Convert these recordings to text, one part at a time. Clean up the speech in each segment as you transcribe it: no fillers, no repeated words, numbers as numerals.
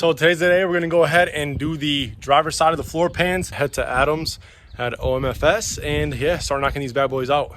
So today's the day we're gonna go ahead and do the driver's side of the floor pans, head to Adams at OMFS, and yeah, start knocking these bad boys out.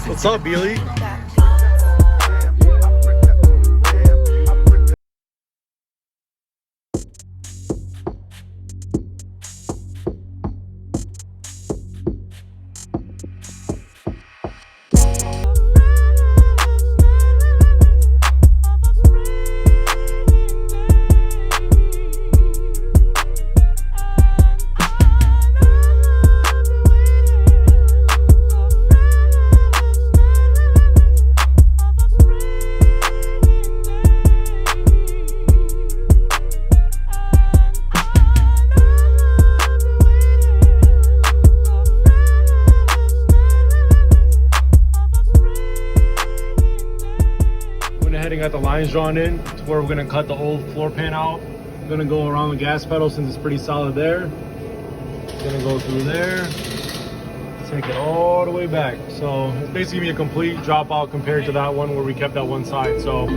What's up, Beely? Got the lines drawn in to where we're gonna cut the old floor pan out. I'm gonna go around the gas pedal since it's pretty solid there. Gonna go through there, take it all the way back. So it's basically gonna be a complete dropout compared to that one where we kept that one side. So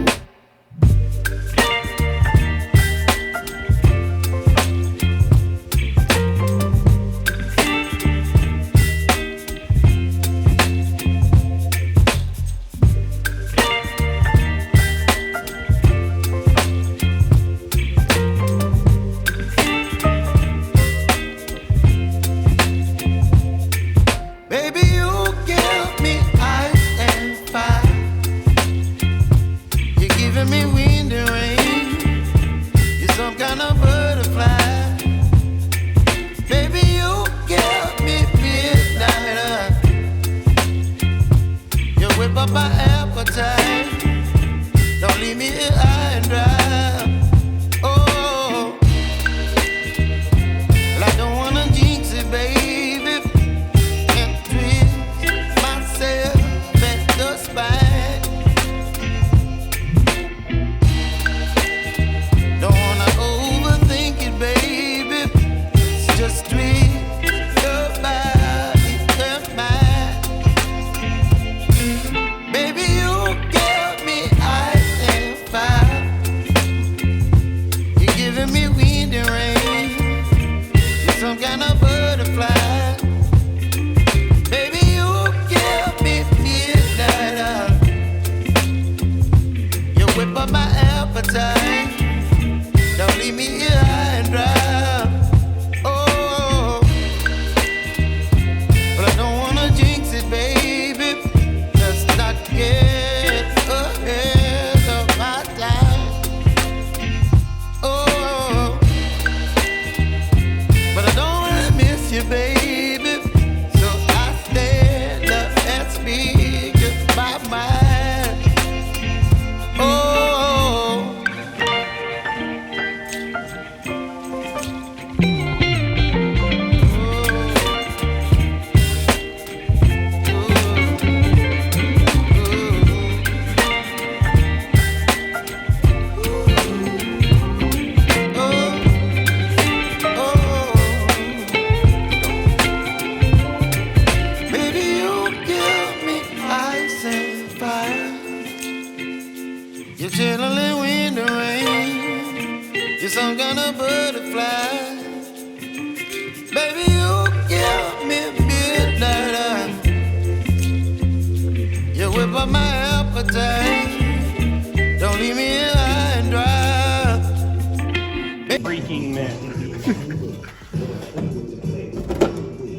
freaking man.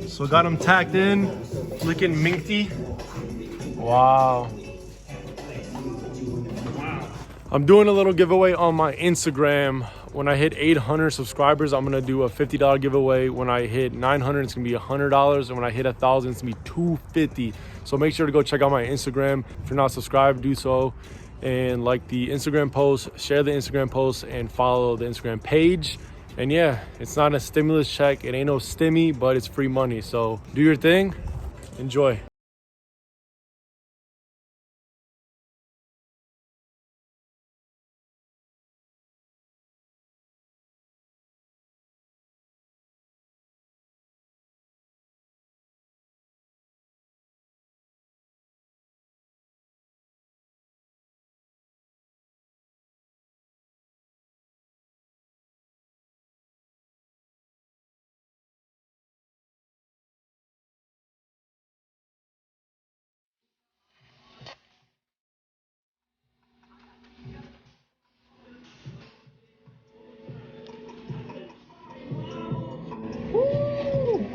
So got them tacked in, looking minty. Wow. I'm doing a little giveaway on my Instagram when I hit 800 subscribers, I'm gonna do a $50 giveaway. When I hit 900, it's gonna be $100, and when I hit 1,000, it's gonna be $250. So make sure to go check out my Instagram. If you're not subscribed, do so, and like the Instagram post, share the Instagram post, and follow the Instagram page. And yeah, it's not a stimulus check, it ain't no stimmy, but it's free money. So do your thing, enjoy.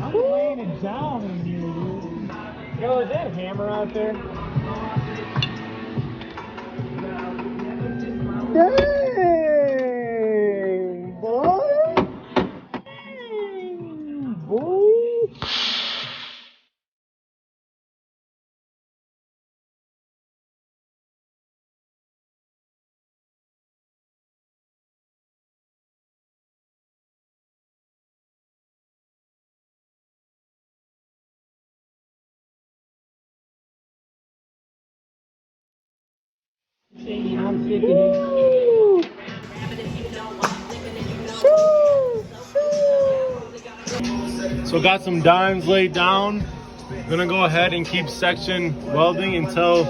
I'm laying it down in here, dude. Yo, is that hammer out there? Dang, boy! Dang, boy! I'm sick of it. So got some dimes laid down. Gonna go ahead and keep section welding until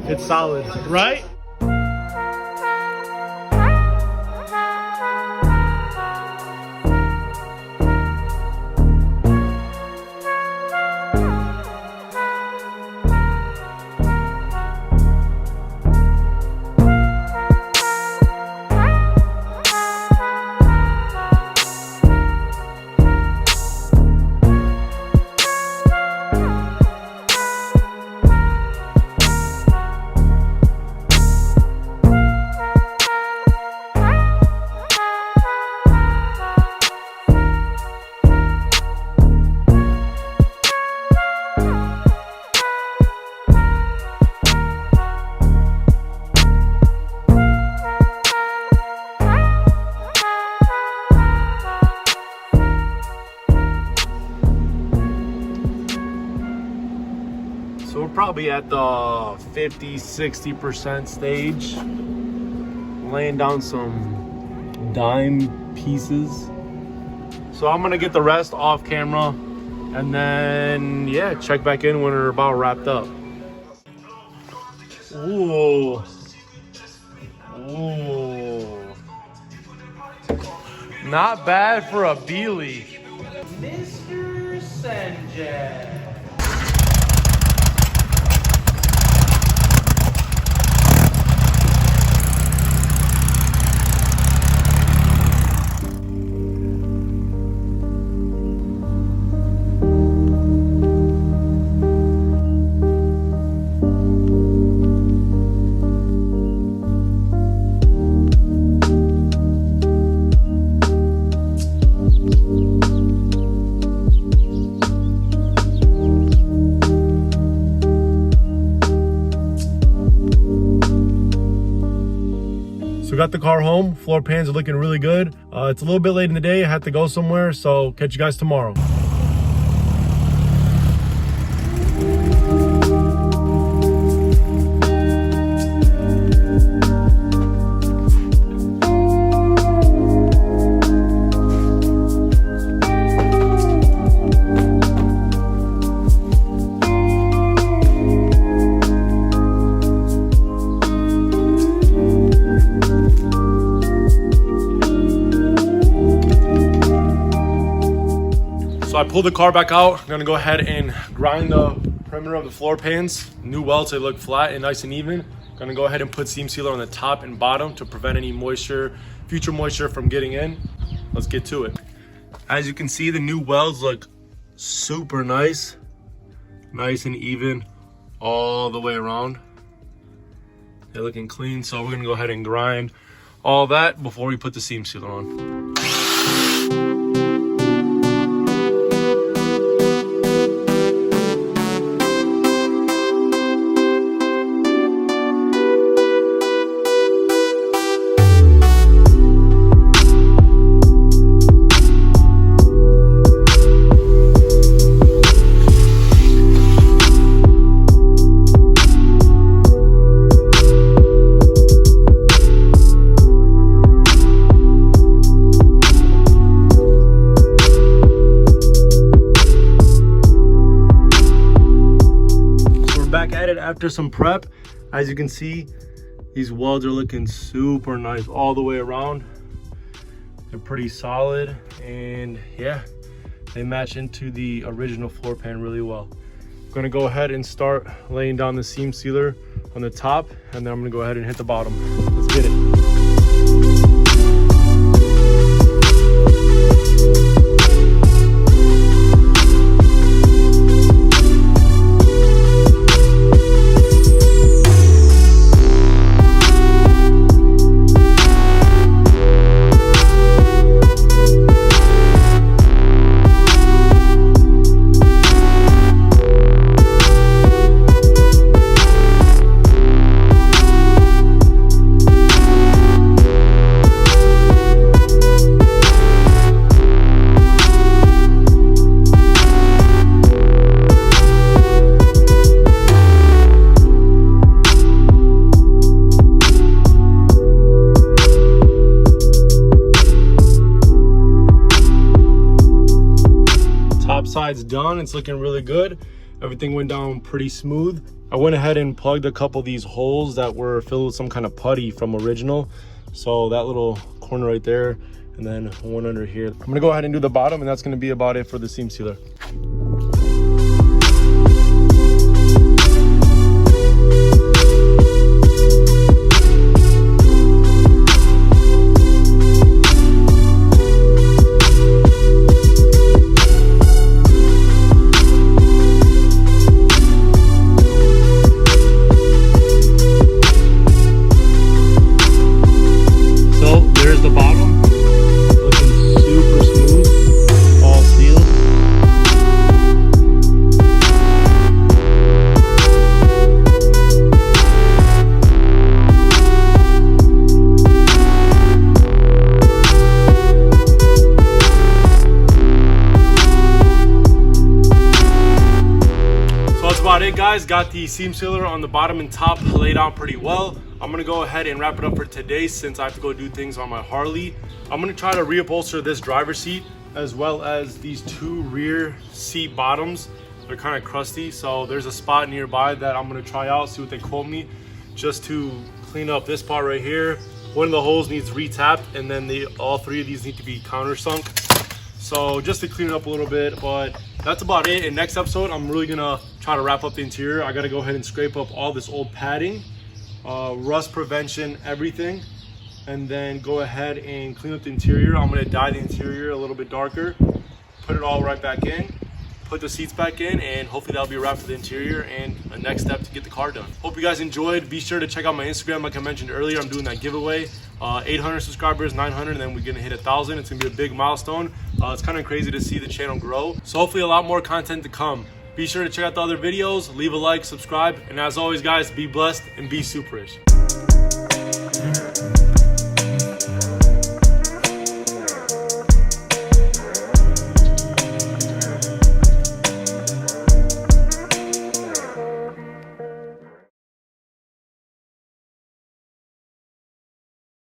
it's solid, right? So we're probably at the 50-60% stage, laying down some dime pieces. So I'm gonna get the rest off camera, and then yeah, check back in when we're about wrapped up. Ooh. Ooh. Not bad for a Beely. Mr. Sanjay. So got the car home, floor pans are looking really good. It's a little bit late in the day, I had to go somewhere, so catch you guys tomorrow. So I pulled the car back out. I'm gonna go ahead and grind the perimeter of the floor pans. New welds, they look flat and nice and even. Gonna go ahead and put seam sealer on the top and bottom to prevent any moisture, future moisture from getting in. Let's get to it. As you can see, the new welds look super nice. Nice and even all the way around. They're looking clean, so we're gonna go ahead and grind all that before we put the seam sealer on. After some prep, as you can see, these welds are looking super nice all the way around. They're pretty solid, and yeah, they match into the original floor pan really well. I'm gonna go ahead and start laying down the seam sealer on the top, and then I'm gonna go ahead and hit the bottom. Let's get it. Side's done. It's looking really good. Everything went down pretty smooth. I went ahead and plugged a couple of these holes that were filled with some kind of putty from original. So that little corner right there, and then one under here. I'm gonna go ahead and do the bottom, and that's gonna be about it for the seam sealer. It, guys, got the seam sealer on the bottom and top laid out pretty well. I'm gonna go ahead and wrap it up for today since I have to go do things on my Harley. I'm gonna try to reupholster this driver's seat as well as these two rear seat bottoms. They're kind of crusty, so there's a spot nearby that I'm gonna try out, see what they quote me, just to clean up this part right here. One of the holes needs retapped, and then all three of these need to be countersunk. So just to clean it up a little bit, but that's about it. In next episode, I'm really gonna try to wrap up the interior. I gotta go ahead and scrape up all this old padding, rust prevention, everything, and then go ahead and clean up the interior. I'm gonna dye the interior a little bit darker, put it all right back in, put the seats back in, and hopefully that'll be a wrap for the interior and a next step to get the car done. Hope you guys enjoyed. Be sure to check out my Instagram. Like I mentioned earlier, I'm doing that giveaway. 800 subscribers, 900, and then we're gonna hit 1,000. It's gonna be a big milestone. It's kind of crazy to see the channel grow. So hopefully a lot more content to come. Be sure to check out the other videos, leave a like, subscribe, and as always, guys, be blessed and be superish.